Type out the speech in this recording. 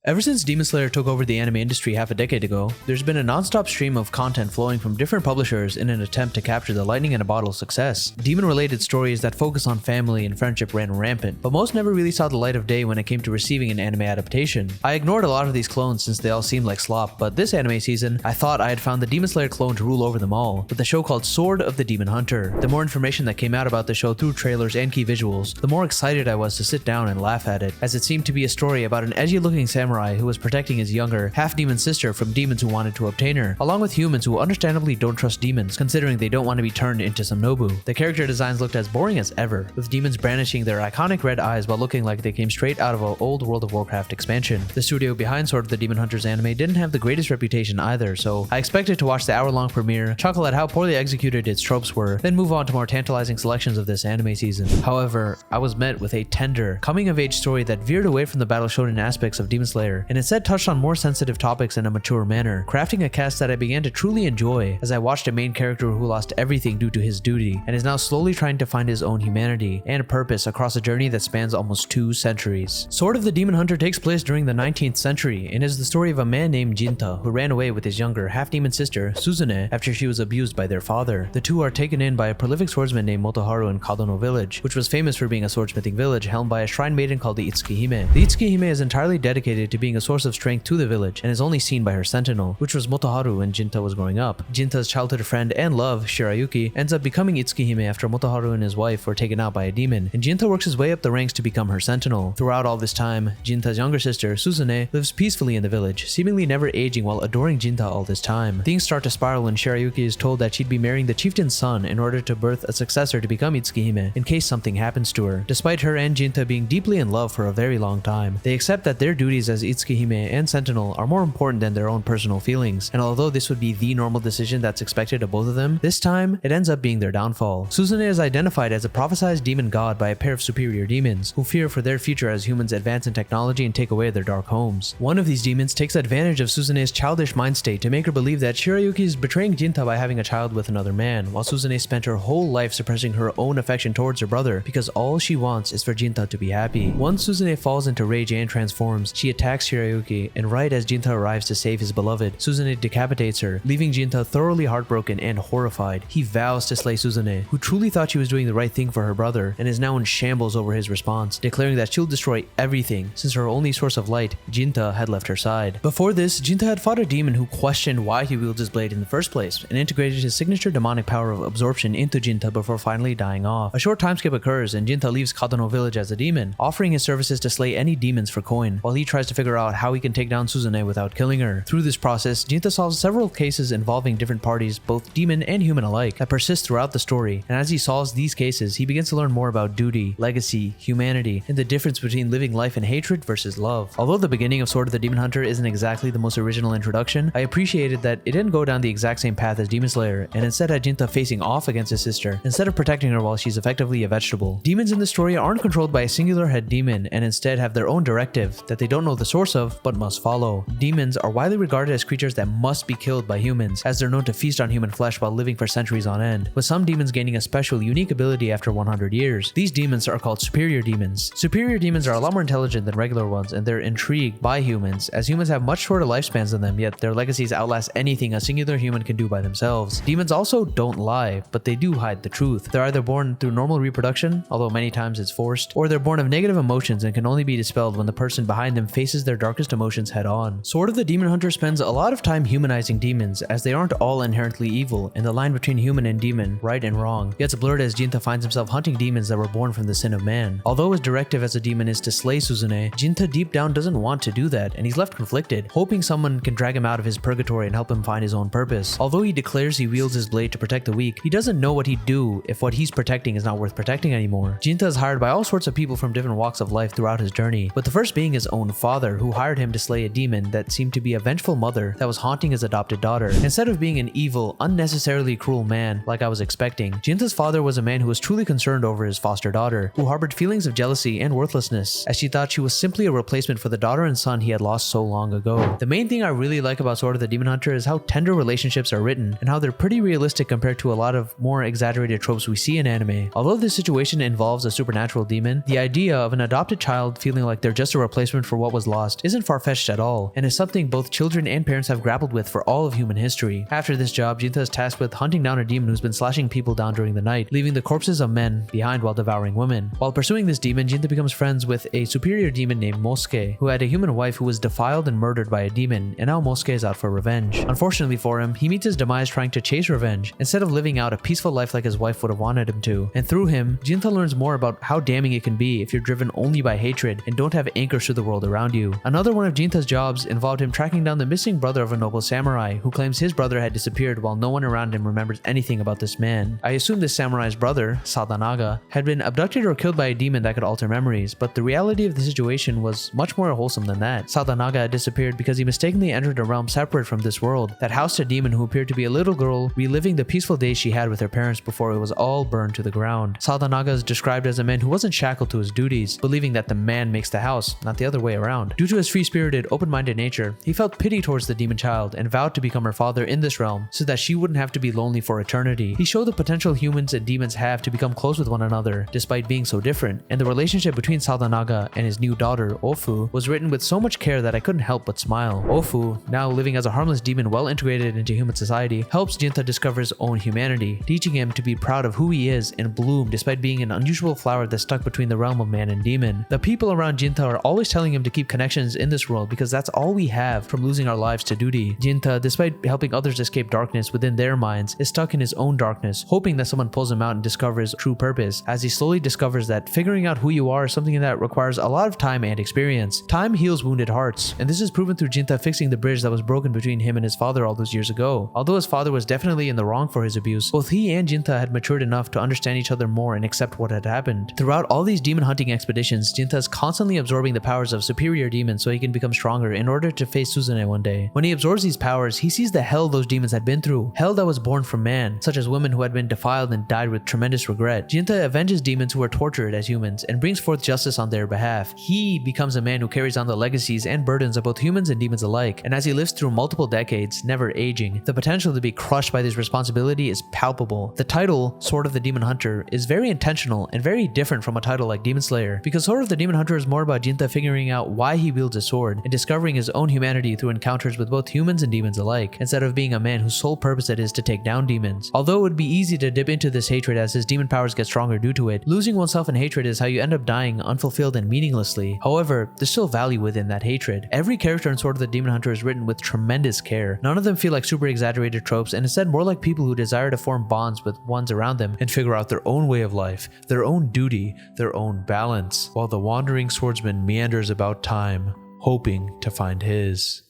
Ever since Demon Slayer took over the anime industry half a decade ago, there's been a non-stop stream of content flowing from different publishers in an attempt to capture the lightning in a bottle success. Demon-related stories that focus on family and friendship ran rampant, but most never really saw the light of day when it came to receiving an anime adaptation. I ignored a lot of these clones since they all seemed like slop, but this anime season, I thought I had found the Demon Slayer clone to rule over them all, with a show called Sword of the Demon Hunter. The more information that came out about the show through trailers and key visuals, the more excited I was to sit down and laugh at it, as it seemed to be a story about an edgy-looking samurai who was protecting his younger, half-demon sister from demons who wanted to obtain her, along with humans who understandably don't trust demons, considering they don't want to be turned into some Nobu. The character designs looked as boring as ever, with demons brandishing their iconic red eyes while looking like they came straight out of an old World of Warcraft expansion. The studio behind Sword of the Demon Hunters anime didn't have the greatest reputation either, so I expected to watch the hour-long premiere, chuckle at how poorly executed its tropes were, then move on to more tantalizing selections of this anime season. However, I was met with a tender, coming-of-age story that veered away from the battle shonen aspects of Demon Slayer, and instead touched on more sensitive topics in a mature manner, crafting a cast that I began to truly enjoy as I watched a main character who lost everything due to his duty, and is now slowly trying to find his own humanity and purpose across a journey that spans almost 2 centuries. Sword of the Demon Hunter takes place during the 19th century and is the story of a man named Jinta who ran away with his younger, half-demon sister, Suzune, after she was abused by their father. The two are taken in by a prolific swordsman named Motoharu in Kadono village, which was famous for being a swordsmithing village helmed by a shrine maiden called the Itsuki-hime. The Itsuki-hime is entirely dedicated to being a source of strength to the village and is only seen by her sentinel, which was Motoharu when Jinta was growing up. Jinta's childhood friend and love, Shirayuki, ends up becoming Itsuki-hime after Motoharu and his wife were taken out by a demon, and Jinta works his way up the ranks to become her sentinel. Throughout all this time, Jinta's younger sister, Suzune, lives peacefully in the village, seemingly never aging while adoring Jinta all this time. Things start to spiral when Shirayuki is told that she'd be marrying the chieftain's son in order to birth a successor to become Itsuki-hime in case something happens to her. Despite her and Jinta being deeply in love for a very long time, they accept that their duties as Itsuki-hime and sentinel are more important than their own personal feelings, and although this would be the normal decision that's expected of both of them, this time it ends up being their downfall. Suzune is identified as a prophesized demon god by a pair of superior demons who fear for their future as humans advance in technology and take away their dark homes. One of these demons takes advantage of Suzune's childish mind state to make her believe that Shirayuki is betraying Jinta by having a child with another man, while Suzune spent her whole life suppressing her own affection towards her brother because all she wants is for Jinta to be happy. Once Suzune falls into rage and transforms, she attacks Shirayuki, and right as Jinta arrives to save his beloved, Suzune decapitates her, leaving Jinta thoroughly heartbroken and horrified. He vows to slay Suzune, who truly thought she was doing the right thing for her brother, and is now in shambles over his response, declaring that she'll destroy everything since her only source of light, Jinta, had left her side. Before this, Jinta had fought a demon who questioned why he wields his blade in the first place, and integrated his signature demonic power of absorption into Jinta before finally dying off. A short time skip occurs, and Jinta leaves Kadono village as a demon, offering his services to slay any demons for coin, while he tries to figure out how he can take down Suzune without killing her. Through this process, Jinta solves several cases involving different parties, both demon and human alike, that persist throughout the story, and as he solves these cases, he begins to learn more about duty, legacy, humanity, and the difference between living life in hatred versus love. Although the beginning of Sword of the Demon Hunter isn't exactly the most original introduction, I appreciated that it didn't go down the exact same path as Demon Slayer, and instead had Jinta facing off against his sister, instead of protecting her while she's effectively a vegetable. Demons in the story aren't controlled by a singular head demon, and instead have their own directive that they don't know the source of, but must follow. Demons are widely regarded as creatures that must be killed by humans, as they're known to feast on human flesh while living for centuries on end, with some demons gaining a special, unique ability after 100 years. These demons are called superior demons. Superior demons are a lot more intelligent than regular ones, and they're intrigued by humans, as humans have much shorter lifespans than them, yet their legacies outlast anything a singular human can do by themselves. Demons also don't lie, but they do hide the truth. They're either born through normal reproduction, although many times it's forced, or they're born of negative emotions and can only be dispelled when the person behind them faces their darkest emotions head on. Sword of the Demon Hunter spends a lot of time humanizing demons, as they aren't all inherently evil, and the line between human and demon, right and wrong, gets blurred as Jinta finds himself hunting demons that were born from the sin of man. Although his directive as a demon is to slay Suzune, Jinta deep down doesn't want to do that, and he's left conflicted, hoping someone can drag him out of his purgatory and help him find his own purpose. Although he declares he wields his blade to protect the weak, he doesn't know what he'd do if what he's protecting is not worth protecting anymore. Jinta is hired by all sorts of people from different walks of life throughout his journey, with the first being his own father, who hired him to slay a demon that seemed to be a vengeful mother that was haunting his adopted daughter. Instead of being an evil, unnecessarily cruel man like I was expecting, Jinta's father was a man who was truly concerned over his foster daughter, who harbored feelings of jealousy and worthlessness, as she thought she was simply a replacement for the daughter and son he had lost so long ago. The main thing I really like about Sword of the Demon Hunter is how tender relationships are written, and how they're pretty realistic compared to a lot of more exaggerated tropes we see in anime. Although this situation involves a supernatural demon, the idea of an adopted child feeling like they're just a replacement for what was lost lost isn't far-fetched at all, and is something both children and parents have grappled with for all of human history. After this job, Jinta is tasked with hunting down a demon who's been slashing people down during the night, leaving the corpses of men behind while devouring women. While pursuing this demon, Jinta becomes friends with a superior demon named Mosuke, who had a human wife who was defiled and murdered by a demon, and now Mosuke is out for revenge. Unfortunately for him, he meets his demise trying to chase revenge, instead of living out a peaceful life like his wife would have wanted him to. And through him, Jinta learns more about how damning it can be if you're driven only by hatred and don't have anchors to the world around you. Another one of Jinta's jobs involved him tracking down the missing brother of a noble samurai, who claims his brother had disappeared while no one around him remembers anything about this man. I assume this samurai's brother, Sadanaga, had been abducted or killed by a demon that could alter memories, but the reality of the situation was much more wholesome than that. Sadanaga had disappeared because he mistakenly entered a realm separate from this world that housed a demon who appeared to be a little girl reliving the peaceful days she had with her parents before it was all burned to the ground. Sadanaga is described as a man who wasn't shackled to his duties, believing that the man makes the house, not the other way around. Due to his free-spirited, open-minded nature, he felt pity towards the demon child and vowed to become her father in this realm so that she wouldn't have to be lonely for eternity. He showed the potential humans and demons have to become close with one another despite being so different, and the relationship between Sadanaga and his new daughter, Ofu, was written with so much care that I couldn't help but smile. Ofu, now living as a harmless demon well integrated into human society, helps Jinta discover his own humanity, teaching him to be proud of who he is and bloom despite being an unusual flower that's stuck between the realm of man and demon. The people around Jinta are always telling him to keep connections in this world because that's all we have from losing our lives to duty. Jinta, despite helping others escape darkness within their minds, is stuck in his own darkness, hoping that someone pulls him out and discovers true purpose, as he slowly discovers that figuring out who you are is something that requires a lot of time and experience. Time heals wounded hearts, and this is proven through Jinta fixing the bridge that was broken between him and his father all those years ago. Although his father was definitely in the wrong for his abuse, both he and Jinta had matured enough to understand each other more and accept what had happened. Throughout all these demon hunting expeditions, Jinta is constantly absorbing the powers of superior demons so he can become stronger in order to face Suzune one day. When he absorbs these powers, he sees the hell those demons had been through, hell that was born from man, such as women who had been defiled and died with tremendous regret. Jinta avenges demons who were tortured as humans and brings forth justice on their behalf. He becomes a man who carries on the legacies and burdens of both humans and demons alike, and as he lives through multiple decades, never aging, the potential to be crushed by this responsibility is palpable. The title, Sword of the Demon Hunter, is very intentional and very different from a title like Demon Slayer, because Sword of the Demon Hunter is more about Jinta figuring out why he wields a sword and discovering his own humanity through encounters with both humans and demons alike, instead of being a man whose sole purpose it is to take down demons. Although it would be easy to dip into this hatred as his demon powers get stronger due to it, losing oneself in hatred is how you end up dying unfulfilled and meaninglessly. However, there's still value within that hatred. Every character in Sword of the Demon Hunter is written with tremendous care. None of them feel like super exaggerated tropes, and instead more like people who desire to form bonds with ones around them and figure out their own way of life, their own duty, their own balance, while the wandering swordsman meanders about time, hoping to find his.